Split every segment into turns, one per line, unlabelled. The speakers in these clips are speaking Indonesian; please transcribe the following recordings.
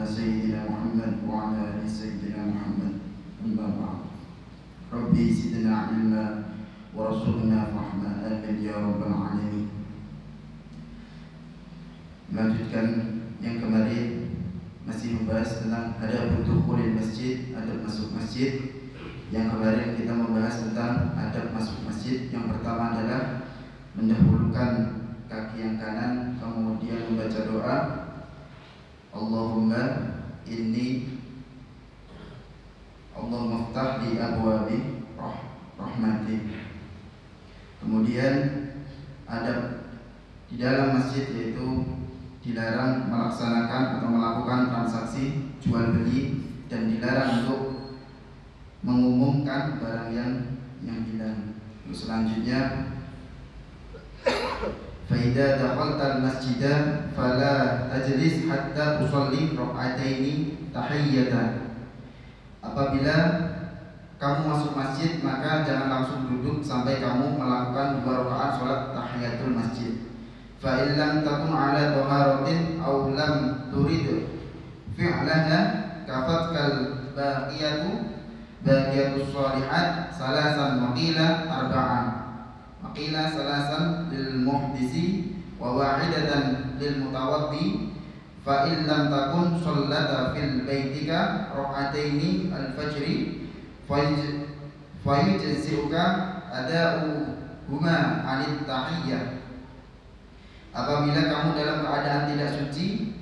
سيدنا محمد وعلى آل سيدنا محمد. أما بعد. ربي زدنا علما ورزقنا فهما. آمين يا rabbal alamin. Melanjutkan yang kemarin masih membahas tentang adab dukhulil masjid, adab masuk masjid. Yang kemarin kita membahas tentang adab masuk masjid. Yang pertama adalah mendahulukan kaki yang kanan, kemudian membaca doa Allahumma inni Allahumma ftah li abwabi rahmatik. Kemudian adab di dalam masjid yaitu dilarang melaksanakan atau melakukan transaksi jual beli dan dilarang untuk mengumumkan barang yang hilang. Selanjutnya فإذا دخلت المسجد فلا تجلس حتى تصلي ركعتين تحية. Apabila kamu masuk masjid maka jangan langsung duduk sampai kamu melakukan 2 rakaat salat tahiyatul masjid. Fa in lam takun ala taharatin aw lam turid fi'laha kafatkal baqiyatus shalihat salasan maqila arba'an. Maqila salasan lil muhdisi wa wahidatan lil mutawaddi. Fa in lam takun shallata fil baitika rak'ataini al-fajri fayujzi'uka ada'uhuma 'anit tahiyyah. Apabila kamu dalam keadaan tidak suci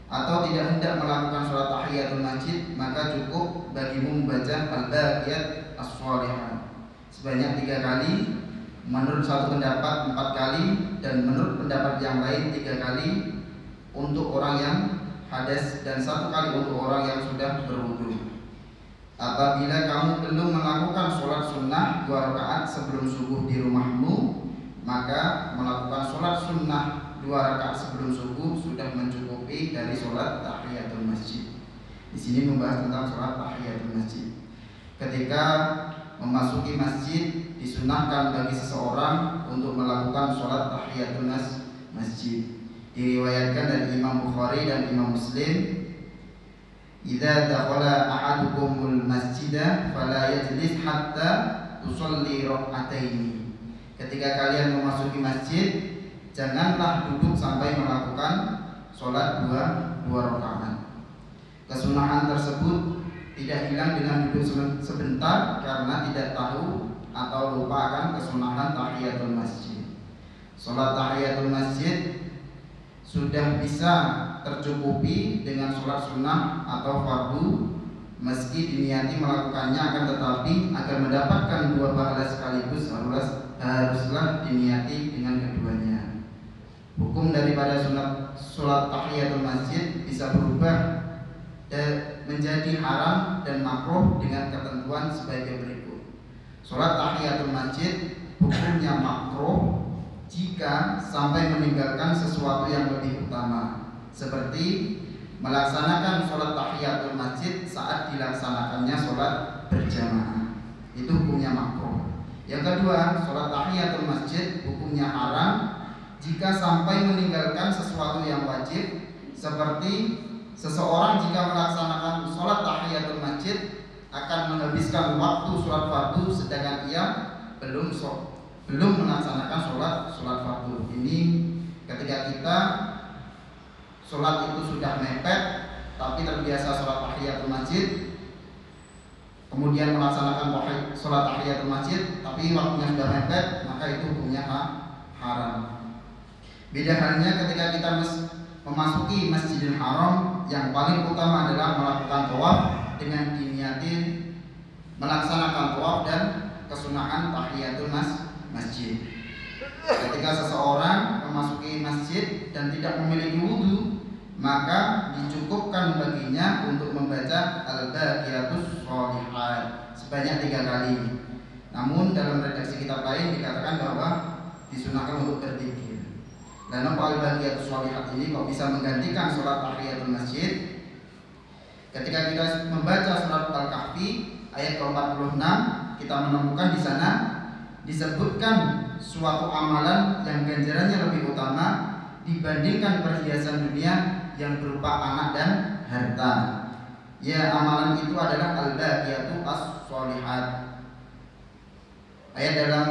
atau tidak hendak melakukan sholat tahiyatul masjid, maka cukup bagimu membaca al-baqiyat as-shalihah sebanyak 3 kali. Menurut satu pendapat 4 kali dan menurut pendapat yang lain 3 kali untuk orang yang hadas dan 1 kali untuk orang yang sudah berwudu. Apabila kamu belum melakukan sholat sunnah 2 rakaat sebelum subuh di rumahmu, maka melakukan sholat sunnah 2 rakaat sebelum subuh sudah mencukupi dari sholat tahiyatul masjid. Di sini membahas tentang sholat tahiyatul masjid. Ketika memasuki masjid, disunahkan bagi seseorang untuk melakukan sholat tahiyatul masjid. Diriwayatkan dari Imam Bukhari dan Imam Muslim, idza dakhala ahadukumul masjida fala yajlis hatta tusalli rak'ataini. Ketika kalian memasuki masjid, janganlah duduk sampai melakukan sholat 2 rakaat. Kesunahan tersebut tidak hilang dengan duduk sebentar karena tidak tahu atau lupa akan kesunahan tahiyatul masjid. Sholat tahiyatul masjid sudah bisa tercukupi dengan sholat sunnah atau fardu meski diniati melakukannya, akan tetapi agar mendapatkan 2 pahala sekaligus haruslah diniati dengan keduanya. Hukum daripada sholat tahiyatul masjid bisa berubah menjadi haram dan makruh dengan ketentuan sebagai berikut. Sholat tahiyatul masjid hukumnya makruh jika sampai meninggalkan sesuatu yang lebih utama, seperti melaksanakan sholat tahiyatul masjid saat dilaksanakannya sholat berjamaah. Itu hukumnya makruh. Yang kedua, sholat tahiyatul masjid hukumnya haram jika sampai meninggalkan sesuatu yang wajib, seperti seseorang jika melaksanakan sholat tahiyatul masjid akan menghabiskan waktu sholat fardu sedangkan ia belum melaksanakan sholat fardu. Ini ketika kita sholat itu sudah mepet tapi terbiasa sholat tahiyatul masjid, kemudian melaksanakan sholat tahiyatul masjid tapi waktunya sudah mepet, maka itu hukumnya haram. Beda halnya ketika kita memasuki Masjidil Haram, yang paling utama adalah melakukan tawaf dengan diniati melaksanakan tawaf dan kesunahan tahiyatul masjid. Ketika seseorang memasuki masjid dan tidak memiliki wudu, maka dicukupkan baginya untuk membaca al-baqiyatus shalihat sebanyak 3 kali. Namun dalam redaksi kitab lain dikatakan bahwa disunahkan untuk berzikir. Dan al-baqiyatus shalihat ini kok bisa menggantikan sholat tahiyatul masjid? Ketika kita membaca surat Al-Kahfi ayat ke-46, kita menemukan di sana disebutkan suatu amalan yang ganjarannya lebih utama dibandingkan perhiasan dunia yang berupa anak harta. Ya, amalan itu adalah al-baqiyatu as-sholihat. Ayat dalam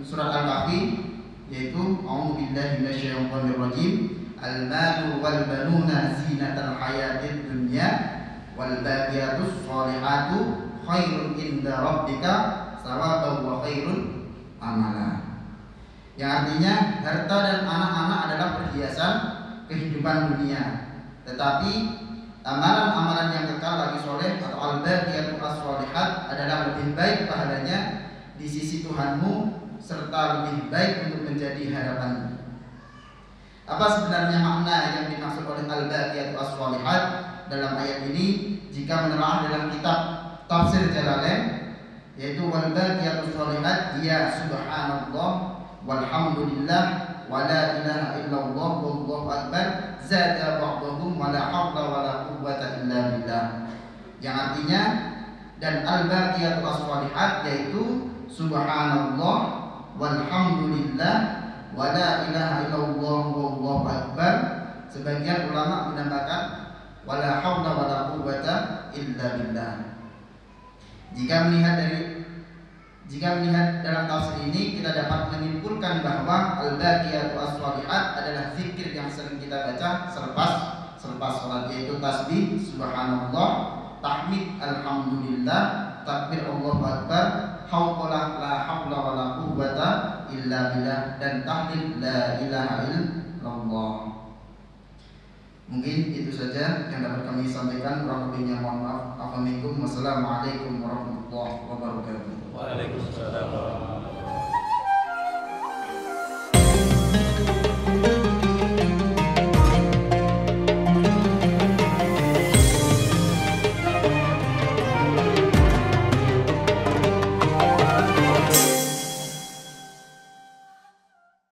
surat Al-Kahfi yaitu a'udzu billahi minasyaitonir rajim, al-malu wal banuna zinatal hayatid dunya wal baqiyatus sholihatu khairun inda rabbika thawaban wa khairun amala. Yang artinya harta dan anak-anak adalah perhiasan kehidupan dunia, tetapi amalan-amalan yang kekal lagi soleh atau al-baqiyatu as-sholihat adalah lebih baik pahalanya di sisi Tuhanmu serta lebih baik untuk menjadi harapanmu. Apa sebenarnya makna yang dimaksud oleh al-baqiyatu as-sholihat dalam ayat ini? Jika menelaah dalam kitab Tafsir Jalalain, yaitu wal baqiyatu sholihat ya subhanallah walhamdulillah wa la ilaha illallah wallahu akbar zada ba'dhum wa la haula wa la quwwata illa billah. Yang artinya, dan al-baqiyatu as-sholihat yaitu subhanallah walhamdulillah wa la ilaha illallah wallahu akbar. Sebagian ulama menambahkan wala haula wala quwwata illa billah. Jika melihat dalam tafsir ini, kita dapat menyimpulkan bahwa al-baqiyatu as-sholihat adalah zikir yang sering kita baca selepas salat, yaitu tasbih subhanallah, tahmid alhamdulillah, takbir Allahu akbar, hauqala la haula wala quwwata illa billah, dan tahlil la ilaha illallah. Mungkin itu saja yang dapat kami sampaikan. Kurang lebihnya mohon maaf. Assalamualaikum warahmatullahi wabarakatuh.
Waalaikumsalam.